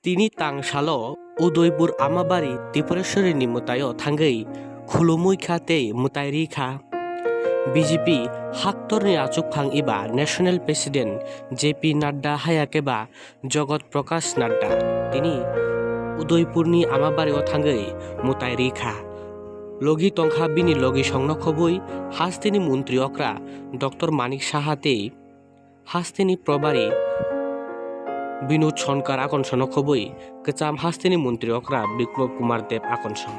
Tini tang shalo Udaipur amabari Tripureশ্বরী nimutayo thangai khulumui khate mutairi kha BJP haktorni achukphang iba National President JP Nadda hayakeba Jagat Prakash Nadda tini Udaipurni amabari o thangai mutairi kha logi tongkha bini logi songno khobui hastini mantri okra Dr. Manik Sahate hastini probari Binod Shankar Akonshono khobui kecham hastini mantri okra Biplop Kumar Deb Akonson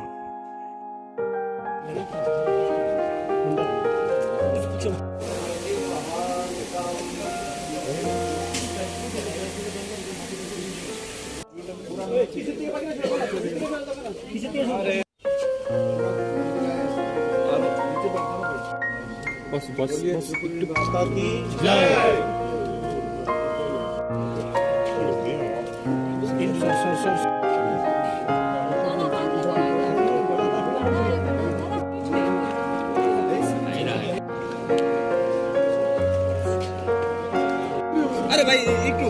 अरे भाई एक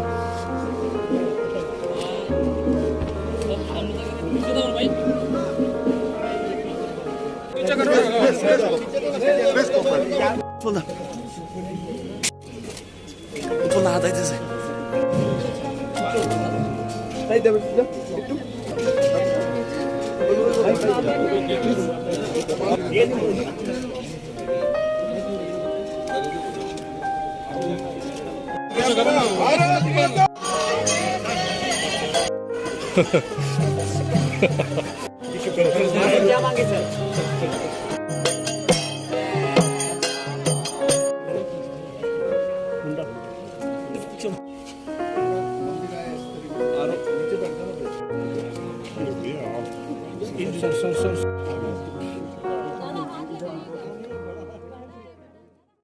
Utful na hatay dyan